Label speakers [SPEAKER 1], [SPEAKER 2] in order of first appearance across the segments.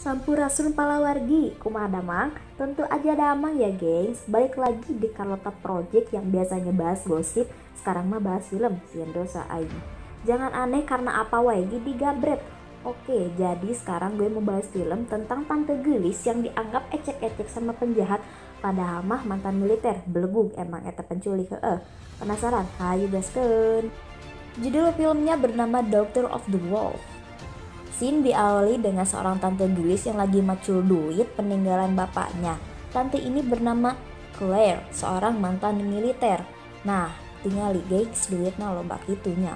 [SPEAKER 1] Sampurasun palawargi, kumaha damang? Tentu aja damang ya gengs. Balik lagi di Carlota Project yang biasanya bahas gosip, sekarang mah bahas film, sieun dosa aing. Jangan aneh karena apa wae di gabret. Oke, jadi sekarang gue mau bahas film tentang Tante Gelis yang dianggap ecek-ecek sama penjahat, padahal mah mantan militer, belebug emang eta penculik. Penasaran? Hayu gaskeun. Judul filmnya bernama Daughter of the Wolf. Scene diawali dengan seorang tante gelis yang lagi macul duit peninggalan bapaknya. Tante ini bernama Claire, seorang mantan militer. Nah, tinggal gengs duitnya loba kitunya.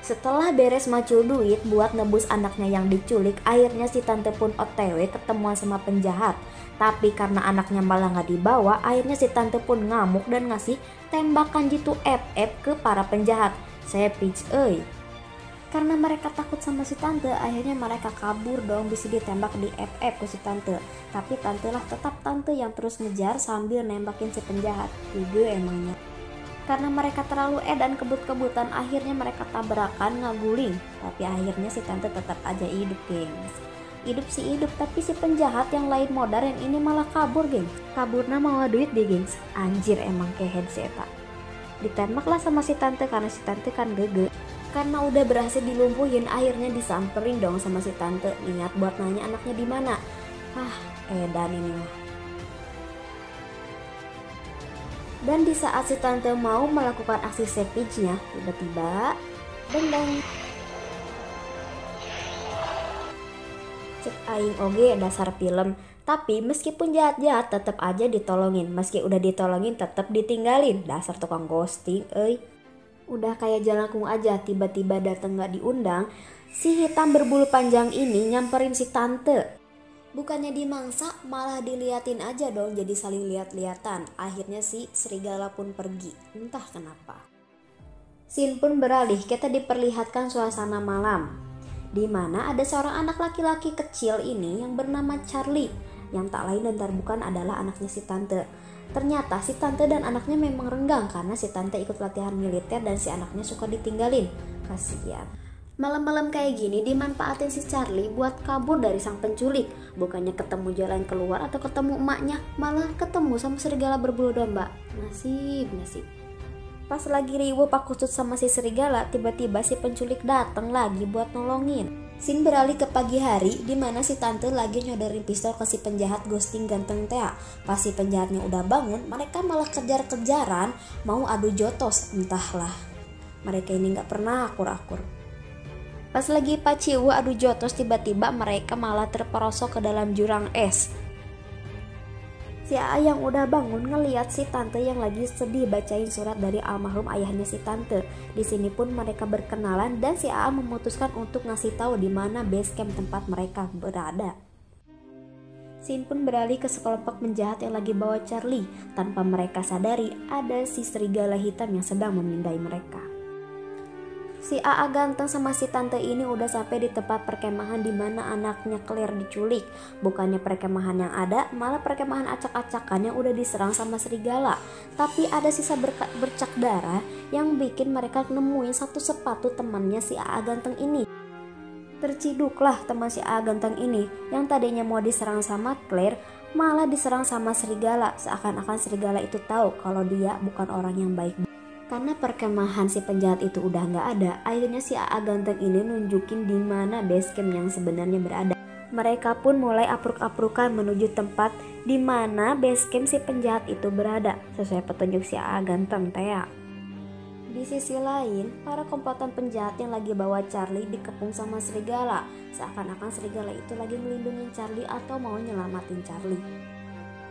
[SPEAKER 1] Setelah beres macul duit buat nebus anaknya yang diculik, akhirnya si tante pun OTW ketemuan sama penjahat. Tapi karena anaknya malah gak dibawa, akhirnya si tante pun ngamuk dan ngasih tembakan jitu FF ke para penjahat. Saya pitch Karena mereka takut sama si tante, akhirnya mereka kabur dong, bisa ditembak di FF ke si tante. Tapi tante lah tetap tante yang terus ngejar sambil nembakin si penjahat. Ide emangnya. Karena mereka terlalu edan kebut-kebutan, akhirnya mereka tabrakan ngaguling. Tapi akhirnya si tante tetap aja hidup gengs. Hidup sih hidup, tapi si penjahat yang lain modern ini malah kabur gengs. Kaburna mau duit deh gengs. Anjir emang kehead si eta. Ditembaklah sama si tante karena si tante kan gege. Karena udah berhasil dilumpuhin, akhirnya disamperin dong sama si tante, niat buat nanya anaknya di mana. Edan ini mah. Dan di saat si tante mau melakukan aksi savage-nya, tiba-tiba dendang. Cek aing oge dasar film. Tapi meskipun jahat-jahat tetap aja ditolongin. Meski udah ditolongin tetap ditinggalin. Dasar tukang ghosting Udah kayak jalangkung aja, tiba-tiba dateng gak diundang, si hitam berbulu panjang ini nyamperin si tante. Bukannya dimangsa, malah diliatin aja dong, jadi saling liat-liatan. Akhirnya si serigala pun pergi, entah kenapa. Scene pun beralih, kita diperlihatkan suasana malam, dimana ada seorang anak laki-laki kecil ini yang bernama Charlie, yang tak lain dan tak bukan adalah anaknya si tante. Ternyata si tante dan anaknya memang renggang karena si tante ikut latihan militer dan si anaknya suka ditinggalin. Kasihan. Malam-malam kayak gini dimanfaatin si Charlie buat kabur dari sang penculik. Bukannya ketemu jalan keluar atau ketemu emaknya, malah ketemu sama serigala berbulu domba. Nasib. Pas lagi riuh Pak Kusut sama si serigala, tiba-tiba si penculik datang lagi buat nolongin. Scene beralih ke pagi hari, dimana si tante lagi nyodorin pistol ke si penjahat ghosting ganteng Tea. Pas si penjahatnya udah bangun, mereka malah kejar-kejaran mau adu jotos, entahlah. Mereka ini gak pernah akur-akur. Pas lagi paciu adu jotos, tiba-tiba mereka malah terperosok ke dalam jurang es. Si A yang udah bangun ngeliat si tante yang lagi sedih bacain surat dari almarhum ayahnya si tante. Di sini pun mereka berkenalan dan si A memutuskan untuk ngasih tahu di mana base camp tempat mereka berada. Scene pun beralih ke sekelompok penjahat yang lagi bawa Charlie. Tanpa mereka sadari ada si serigala hitam yang sedang memindai mereka. Si AA ganteng sama si tante ini udah sampai di tempat perkemahan di mana anaknya Claire diculik. Bukannya perkemahan yang ada, malah perkemahan acak-acakan yang udah diserang sama serigala. Tapi ada sisa bercak darah yang bikin mereka nemuin satu sepatu temannya si AA ganteng ini. Terciduklah teman si AA ganteng ini yang tadinya mau diserang sama Claire, malah diserang sama serigala. Seakan-akan serigala itu tahu kalau dia bukan orang yang baik. Karena perkemahan si penjahat itu udah nggak ada, akhirnya si AA ganteng ini nunjukin di mana base camp yang sebenarnya berada. Mereka pun mulai apruk-aprukan menuju tempat di mana base camp si penjahat itu berada, sesuai petunjuk si AA ganteng Tea. Di sisi lain, para komplotan penjahat yang lagi bawa Charlie dikepung sama serigala. Seakan-akan serigala itu lagi melindungi Charlie atau mau nyelamatin Charlie.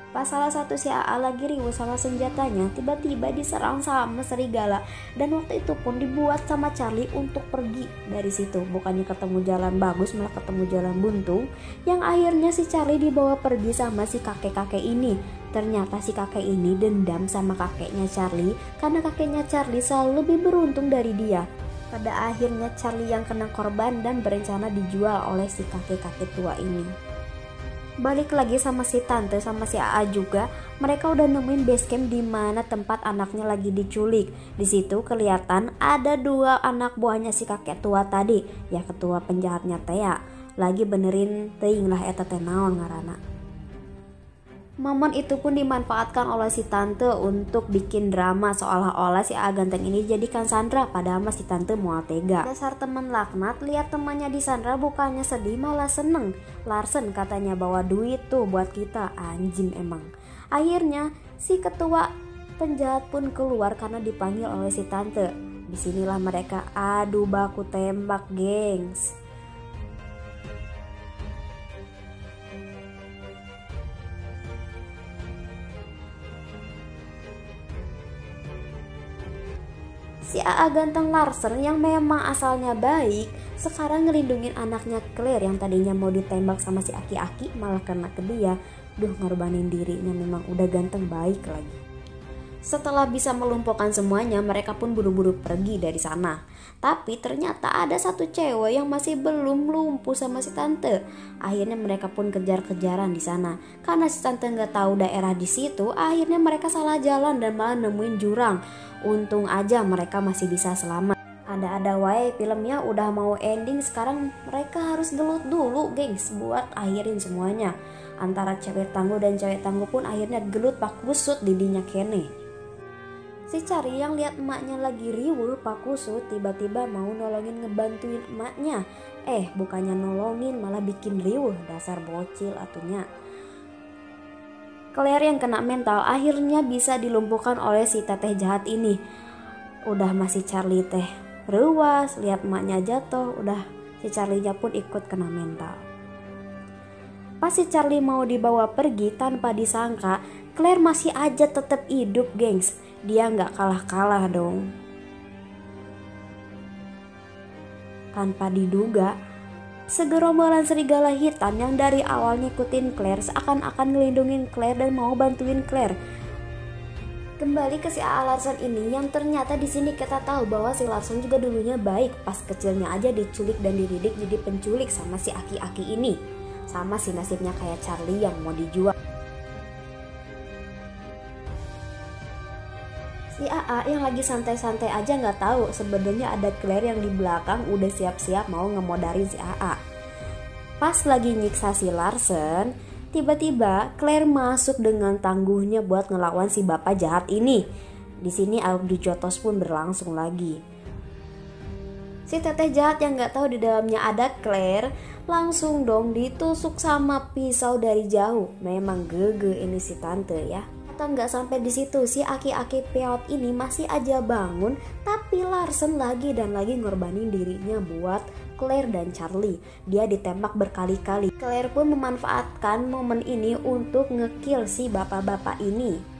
[SPEAKER 1] Pas salah satu si AA lagi riuh sama senjatanya, tiba-tiba diserang sama serigala. Dan waktu itu pun dibuat sama Charlie untuk pergi dari situ. Bukannya ketemu jalan bagus, malah ketemu jalan buntu. Yang akhirnya si Charlie dibawa pergi sama si kakek-kakek ini. Ternyata si kakek ini dendam sama kakeknya Charlie karena kakeknya Charlie selalu lebih beruntung dari dia. Pada akhirnya Charlie yang kena korban dan berencana dijual oleh si kakek-kakek tua ini. Balik lagi sama si tante sama si AA juga, mereka udah nemuin base camp di mana tempat anaknya lagi diculik. Di situ kelihatan ada dua anak buahnya si kakek tua tadi, ya ketua penjahatnya Tea. lagi benerin teuing lah eta teh naon ngaranna. Momen itu pun dimanfaatkan oleh si tante untuk bikin drama seolah-olah si A ganteng ini jadikan Sandra, padahal si tante mual tega. Dasar temen laknat, lihat temannya di Sandra bukannya sedih malah seneng. Larsen katanya bawa duit tuh buat kita, anjing emang. Akhirnya si ketua penjahat pun keluar karena dipanggil oleh si tante. Disinilah mereka adu baku tembak, gengs. Si AA ganteng Larsen yang memang asalnya baik sekarang ngelindungin anaknya Claire yang tadinya mau ditembak sama si Aki-Aki malah kena ke dia. Duh, ngorbanin dirinya, memang udah ganteng baik lagi. Setelah bisa melumpuhkan semuanya, mereka pun buru-buru pergi dari sana. Tapi ternyata ada satu cewek yang masih belum lumpuh sama si tante. Akhirnya mereka pun kejar-kejaran di sana. Karena si tante nggak tahu daerah di situ, akhirnya mereka salah jalan dan malah nemuin jurang. Untung aja mereka masih bisa selamat. Ada wae filmnya udah mau ending, sekarang mereka harus gelut dulu, gengs, buat akhirin semuanya. Antara cewek tangguh dan cewek tangguh pun akhirnya gelut pak kusut didinya kene. Si Charlie yang lihat emaknya lagi riweuh pak kusut tiba-tiba mau nolongin ngebantuin emaknya. Bukannya nolongin malah bikin riweuh, dasar bocil atunya. Claire yang kena mental akhirnya bisa dilumpuhkan oleh si teteh jahat ini. Udah masih Charlie teh rewas lihat emaknya jatuh, udah si Charlie-nya pun ikut kena mental. Pas si Charlie mau dibawa pergi, tanpa disangka Claire masih aja tetap hidup, gengs. Dia nggak kalah-kalah dong. Tanpa diduga, segerombolan serigala hitam yang dari awal ngikutin Claire seakan-akan ngelindungin Claire dan mau bantuin Claire. Kembali ke si A Larsen ini yang ternyata di sini kita tahu bahwa si Larsen juga dulunya baik, pas kecilnya aja diculik dan dididik jadi penculik sama si Aki-Aki ini. Sama si nasibnya kayak Charlie yang mau dijual. Si AA yang lagi santai-santai aja nggak tahu sebenarnya ada Claire yang di belakang udah siap-siap mau ngemodarin si AA. Pas lagi nyiksa si Larsen, tiba-tiba Claire masuk dengan tangguhnya buat ngelawan si bapak jahat ini. Di sini adu jotos pun berlangsung lagi. Si teteh jahat yang nggak tahu di dalamnya ada Claire langsung dong ditusuk sama pisau dari jauh. Memang gege ini si tante ya. Atau nggak sampai di situ, si Aki-Aki peot ini masih aja bangun, tapi Larsen lagi dan lagi ngorbanin dirinya buat Claire dan Charlie. Dia ditembak berkali-kali. Claire pun memanfaatkan momen ini untuk ngekill si bapak-bapak ini.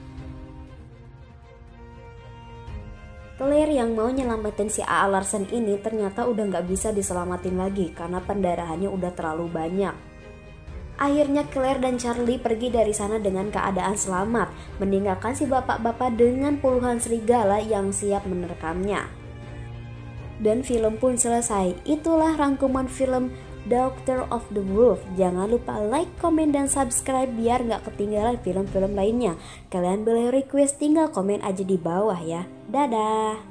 [SPEAKER 1] Claire yang mau nyelamatin si A Larsen ini ternyata udah nggak bisa diselamatin lagi karena pendarahannya udah terlalu banyak. Akhirnya Claire dan Charlie pergi dari sana dengan keadaan selamat, meninggalkan si bapak-bapak dengan puluhan serigala yang siap menerkamnya. Dan film pun selesai. Itulah rangkuman film Doctor of the Wolf. Jangan lupa like, komen, dan subscribe biar nggak ketinggalan film-film lainnya. Kalian boleh request, tinggal komen aja di bawah ya. Dadah!